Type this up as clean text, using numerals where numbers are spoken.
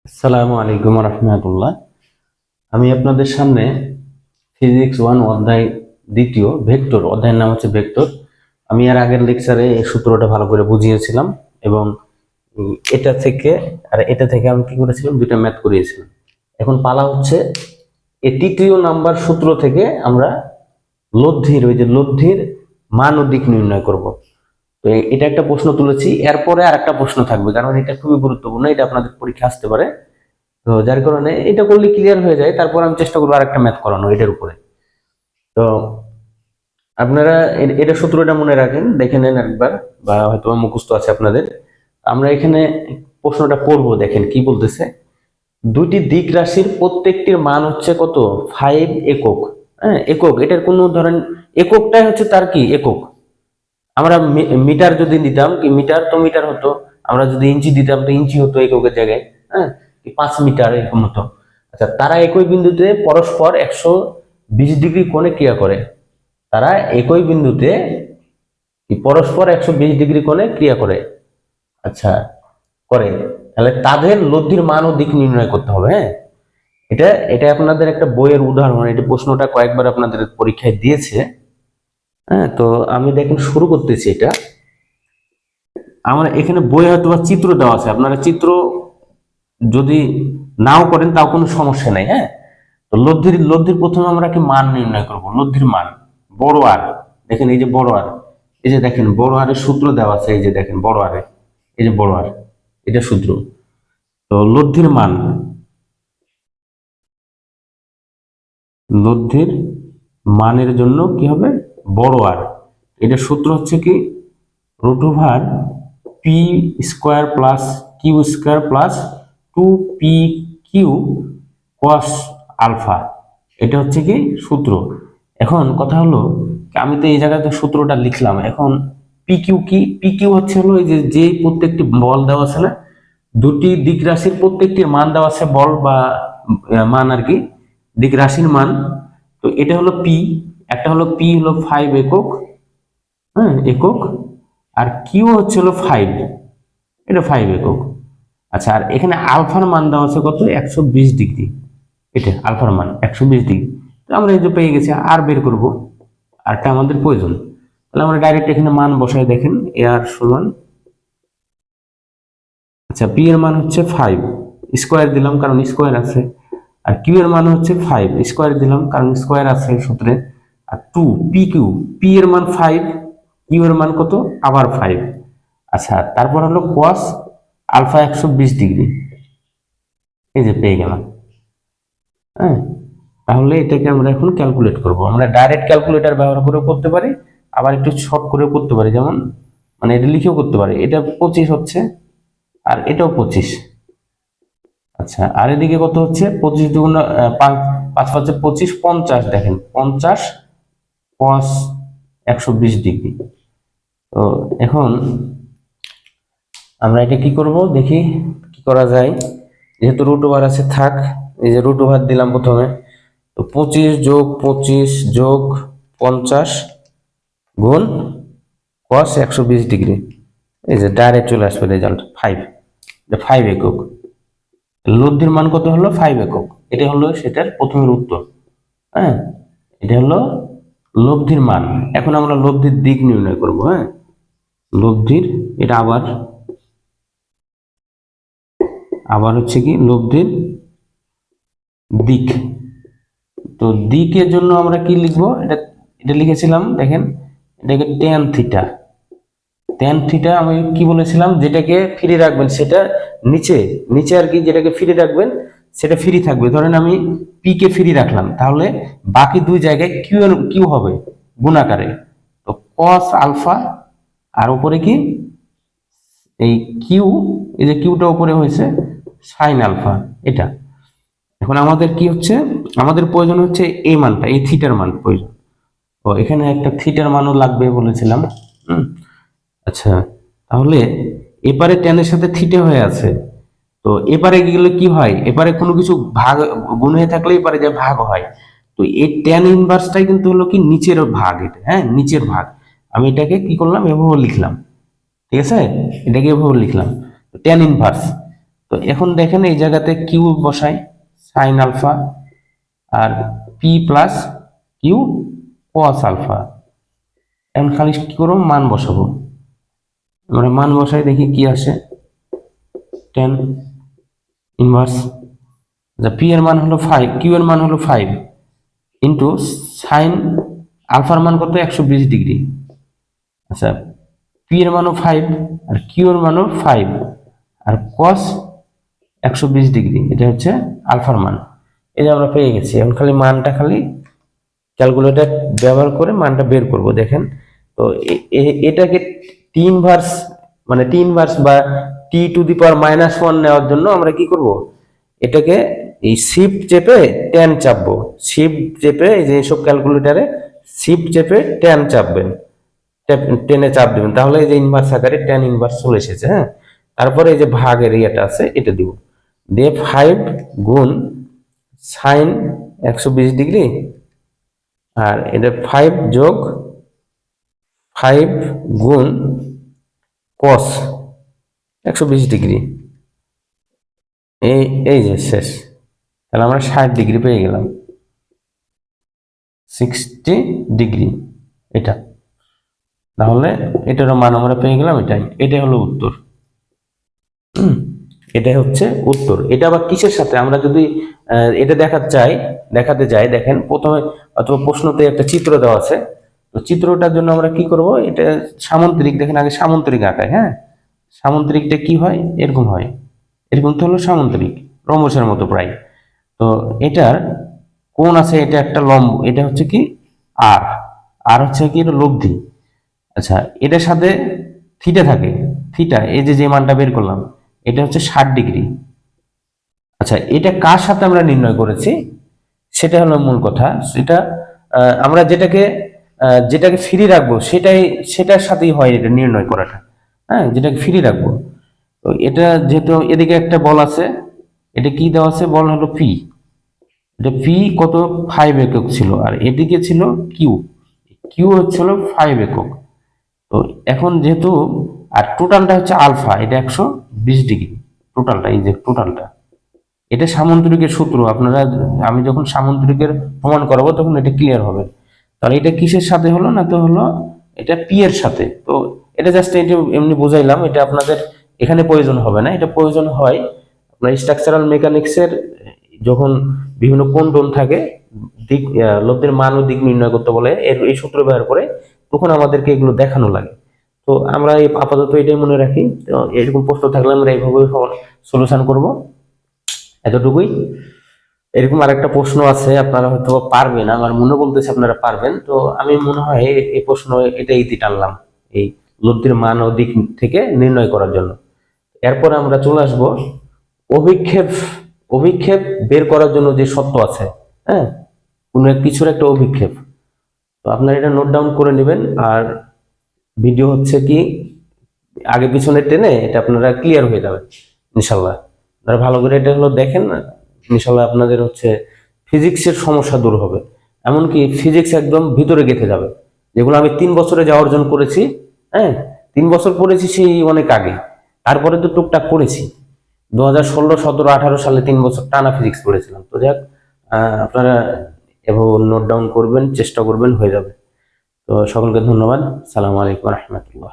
আসসালামু আলাইকুম রহমতুল্লাহ। আমি আপনাদের সামনে ফিজিক্স 1 অধ্যায় দ্বিতীয় ভেক্টর অধ্যায়ের নাম হচ্ছে ভেক্টর। আমি এর আগের লেকচারে এই সূত্রটা ভালো করে বুঝিয়েছিলাম এবং এটা থেকে আর এটা থেকে আমি কি করেছিলাম, দুইটা ম্যাথ করিয়েছিলাম। এখন পালা হচ্ছে এই তৃতীয় নাম্বার সূত্র থেকে আমরা লব্ধির মান ও দিক নির্ণয় করব। তো এটা একটা প্রশ্ন তুলেছি, এরপরে আর একটা প্রশ্ন থাকবে, কারণ এটা খুবই গুরুত্বপূর্ণ, এটা আপনাদের পরীক্ষা আসতে পারে। তো যার কারণে এটা করলে ক্লিয়ার হয়ে যায়, তারপর আমি চেষ্টা করবো আরেকটা ম্যাথ করানো এটার উপরে। তো আপনারা এটা সূত্রটা মনে রাখেন, দেখে নেন একবার, বা হয়তো মুখস্থ আছে আপনাদের। আমরা এখানে প্রশ্নটা পড়বো, দেখেন কি বলতেছে। দুটি দিক রাশির প্রত্যেকটির মান হচ্ছে কত, 5 একক। হ্যাঁ, একক, এটার কোনো ধরেন এককটাই হচ্ছে তার কি একক। আমরা মিটার যদি দিতাম, কি মিটার তো মিটার হতো, আমরা যদি ইঞ্চি দিতাম তো ইঞ্চি হতো এককের জায়গায়। হ্যাঁ, 5 মিটার এরকম হতো। আচ্ছা, তারা একই বিন্দুতে পরস্পর 120 ডিগ্রি কোণে ক্রিয়া করে। তারা একই বিন্দুতে পরস্পর 120 ডিগ্রি কোণে ক্রিয়া করে। আচ্ছা, করে, তাহলে তাদের লব্ধির মান ও দিক নির্ণয় করতে হবে। হ্যাঁ, এটা এটা আপনাদের একটা বইয়ের উদাহরণ, এটা প্রশ্নটা কয়েকবার আপনাদের পরীক্ষায় দিয়েছে। হ্যাঁ, তো আমি দেখেন শুরু করতেছি। এটা আমার এখানে বই হয়তো বা চিত্র দেওয়া আছে, আপনারা চিত্র যদি নাও করেন তাও কোনো সমস্যা নাই। হ্যাঁ, তো লব্ধির প্রথমে আমরা কি মান নির্ণয় করব, লব্ধির মান বড় আর। দেখেন এই যে বড় আর, এই যে দেখেন বড় আরের সূত্র দেওয়া আছে, এই যে দেখেন বড় আরে, এই যে বড় আর, এটা সূত্র। তো লব্ধির মানের জন্য কি হবে, বড় আর, এটা সূত্র হচ্ছে কি √, p square plus q square plus 2p/q cos alpha. এটা হচ্ছে কি সূত্র। এখন কথা হলো, আমি তো এই জায়গাতে সূত্রটা লিখলাম, এখন পিকিউ কি, পিকিউ হচ্ছে হলো এই যে প্রত্যেকটি বল দেওয়া আছে না, দুটি দিক রাশির প্রত্যেকটির মান দেওয়া আছে, বল বা মান আর কি, দিক রাশির মান। তো এটা হলো পি, একটা হলো পি হলো 5 একক। হ্যাঁ, একক। আর কিউ হচ্ছে হলো 5, এটা 5 একক। আচ্ছা, আর এখানে আলফার মান দেওয়া আছে কত, 120 ডিগ্রি। এটা আলফার মান 120 ডিগ্রি। তো আমরা এই যে পেয়ে গেছি, আর বের করব, আরটা আমাদের প্রয়োজন। তাহলে আমরা ডাইরেক্ট এখানে মান বসাই, দেখেন এ আর সমান, আচ্ছা পি এর মান হচ্ছে 5, স্কোয়ার দিলাম কারণ স্কোয়ার আছে। আর কিউ এর মান হচ্ছে 5, স্কোয়ার দিলাম কারণ স্কোয়ার আছে সূত্রে। আর 2 পি কিউ, পি এর মান 5, কিউ এর মান কত, আবার 5। আচ্ছা, তারপর হলো cos আলফা 120 ডিগ্রি, এই যে পেয়ে গেলাম। হ্যাঁ, তাহলে এটাকে আমরা এখন ক্যালকুলেট করব। আমরা ডাইরেক্ট ক্যালকুলেটর ব্যবহার করেও করতে পারি, আবার একটু শর্ট করেও করতে পারি, যেমন মানে এটা লিখেও করতে পারি। এটা 25 হচ্ছে, আর এটাও 25। আচ্ছা, আর এদিকে কত হচ্ছে, 25 × 5, 5 5 25, 50। দেখেন 50 cos 120 ডিগ্রি। তো এখন আমরা এটা কি করব, দেখি কি করা যায়। যেহেতু √, আছে থাক, এই যে √, দিলাম প্রথমে। তো 25 + 25 + 50 গুণ cos 120 ডিগ্রি, এই যে ডাইরেক্ট চলে আসবে রেজাল্ট 5। এটা 5 একক। লব্ধির মান কত হলো, 5 একক। এটা হলো সেটার প্রথমের উত্তর। হ্যাঁ, এটা হলো লব্ধির মান। এখন আমরা লব্ধির দিক নির্ণয় করব। হ্যাঁ, লব্ধির, এটা আবার আবার হচ্ছে কি লব্ধির দিক। তো দিকের জন্য আমরা কি লিখবো, এটা এটা লিখেছিলাম, দেখেন এটাকে tan থিটা। আমি কি বলেছিলাম, যেটাকে ফ্রি রাখবেন সেটা নিচে নিচে আর কি, যেটাকে ফ্রি রাখবেন সেটা ফ্রি থাকবে। ধরেন আমি পি কে ফ্রি রাখলাম, তাহলে বাকি দুই জায়গায় কিউ হবে গুণাকারে। তো cos আলফা, আর উপরে কি এই কিউ, এই যে কিউটা উপরে হয়েছে সাইন আলফা। এটা এখন আমাদের কি হচ্ছে, আমাদের প্রয়োজন হচ্ছে এই মানটা, এই থিটার মান প্রয়োজন। তো এখানে একটা থিটার মানও লাগবে বলেছিলাম। আচ্ছা, তাহলে এপারে ট্যানের সাথে থিটা হয়ে আছে। তো এপারে গেলে কি হয়, এপারে কোনো কিছু ভাগ গুণ হয়ে থাকলে এপারে যে ভাগ হয়। তো এই ট্যান ইনভার্সটাই কিন্তু হলো কি নিচের ভাগ, এটা হ্যাঁ নিচের ভাগ। আমি এটাকে কি করলাম, এভাবে লিখলাম। ঠিক আছে, এটাকে এভাবে লিখলাম ট্যান ইনভার্স। তো এখন দেখেন এই জায়গাতে কিউ বসাই, সাইন আলফা, আর P plus Q cos alpha. এখন খালি কি করবো, মান বসাবো। আমরা মান বসাই, দেখি কি আসে। টেন ইনভার্স, পি এর মান হলো 5, কিউ এর মান হলো 5 ইন্টু সাইন আলফার মান কত, 120 ডিগ্রি। আচ্ছা, পি এর মানও 5 আর কিউ এর মানও 5 আর কস 120 ডিগ্রি, এটা হচ্ছে আলফার মান। এটা আমরা পেয়ে গেছি। এখন খালি মানটা খালি ক্যালকুলেটর ব্যবহার করে মানটা বের করব। দেখেন তো এটাকে টি ইনভার্স, মানে টি ইনভার্স বা টি টু দি পাওয়ার -1 নেওয়ার জন্য আমরা কি করব, এটাকে এই শিফট চেপে ট্যান চাপবো। শিফট চেপে, এই যে এইসব ক্যালকুলেটারে শিফট চেপে ট্যান চাপবেন, টেনে চাপ দেবেন, তাহলে এই যে ইনভার্স আকারে ট্যান ইনভার্স চলে এসেছে। হ্যাঁ, তারপরে এই যে ভাগের ইয়েটা আছে এটা দিব, দিয়ে 5 গুণ সাইন 120 ডিগ্রি, আর এটা 5 যোগ 5 গুণ কস 120 ডিগ্রি। এই যে শেষ, তাহলে আমরা 60 ডিগ্রি পেয়ে গেলাম, 60 ডিগ্রি এটা। তাহলে এটারও মান আমরা পেয়ে গেলাম, এটাই হলো উত্তর। এটাই হচ্ছে উত্তর। এটা আবার কিসের সাথে, আমরা যদি এটা দেখাতে চাই, দেখেন প্রথমে অথবা প্রশ্নতে একটা চিত্র দেওয়া আছে। তো চিত্রটার জন্য আমরা কি করব, এটা সামন্তরিক, দেখেন আগে সামন্তরিক আঁকায়। হ্যাঁ, সামন্তরিকটা কি হয়, এরকম হয়, এরকম তো হলো সামন্তরিক, রম্বসের মতো প্রায়। তো এটার কোণ আছে, এটা একটা লম্ব, এটা হচ্ছে কি আর, আর হচ্ছে কি এটা লব্ধি। আচ্ছা, এটার সাথে থিটা থাকে, থিটা এই যে মানটা বের করলাম, এটা হচ্ছে 60 ডিগ্রি। আচ্ছা, এটা কার সাথে আমরা নির্ণয় করেছি, সেটা হলো মূল কথা। সেটা আমরা যেটাকে ফ্রি রাখবো সেটার সাথেই হয় এটা নির্ণয় করাটা। হ্যাঁ, যেটাকে ফ্রি রাখবো। তো এটা যেহেতু এদিকে একটা বল আছে, এটা কি দেওয়া আছে, বল হলো পি। এটা পি কত, 5 একক ছিল, আর এদিকে ছিল কিউ, কিউ হচ্ছিল 5 একক। তো এখন যেহেতু, আর টোটালটা হচ্ছে আলফা, এটা 120 ডিগ্রি টোটালটা, এই যে টোটালটা, এটা সামন্তরিকের সূত্র। আপনারা, আমি যখন সামন্তরিকের প্রমাণ করাবো তখন এটা ক্লিয়ার হবে। তাহলে এটা কিসের সাথে হলো না, তো হলো এটা পি এর সাথে। তো এটা জাস্ট এটা এমনি বুঝাইলাম, এটা আপনাদের এখানে প্রয়োজন হবে না। এটা প্রয়োজন হয় আপনার স্ট্রাকচারাল মেকানিক্সের, যখন বিভিন্ন কোণ টোন থাকে, দিক লব্ধের মান ও দিক নির্ণয় করতে বলে এই সূত্র ব্যবহার করে, তখন আমাদেরকে এগুলো দেখানো লাগে। তো আমরা আপাতত এটাই মনে রাখি। তো এরকম প্রশ্ন থাকলে আমরা এইভাবে সলিউশন করব, এতটুকুই। এরকম আরেকটা প্রশ্ন আছে, আপনারা হয়তো পারবেন, আমার মনে বলতেছে আপনারা পারবেন। তো আমি মনে হয় এই প্রশ্ন এটাই টানলাম, এই লব্ধির মান ও দিক থেকে নির্ণয় করার জন্য। এরপর আমরা চলে আসব অভিক্ষেপ। অভিক্ষেপ বের করার জন্য যে সত্য আছে, হ্যাঁ, কোনো কিছুর একটা অভিক্ষেপ। তো আপনারা এটা নোট ডাউন করে নেবেন। আর ভিডিও হচ্ছে কি আগে পিছনে টেনে এটা আপনারা ক্লিয়ার হয়ে যাবে ইনশাল্লাহ। আপনারা ভালো করে এটা হলো দেখেন, ইনশাল্লাহ আপনাদের হচ্ছে ফিজিক্সের সমস্যা দূর হবে। এমনকি ফিজিক্স একদম ভিতরে গেঁথে যাবে, যেগুলো আমি 3 বছরে যা অর্জন করেছি। হ্যাঁ, 3 বছর পড়েছি সেই অনেক আগে, তারপরে তো টুকটাক পড়েছি। 2016, 17, 18 সালে 3 বছর টানা ফিজিক্স পড়েছিলাম। তো যাক, আপনারা এভাবে নোট ডাউন করবেন, চেষ্টা করবেন, হয়ে যাবে। তো সকলকে ধন্যবাদ। সালামু আলাইকুম রহমতুল্লাহ।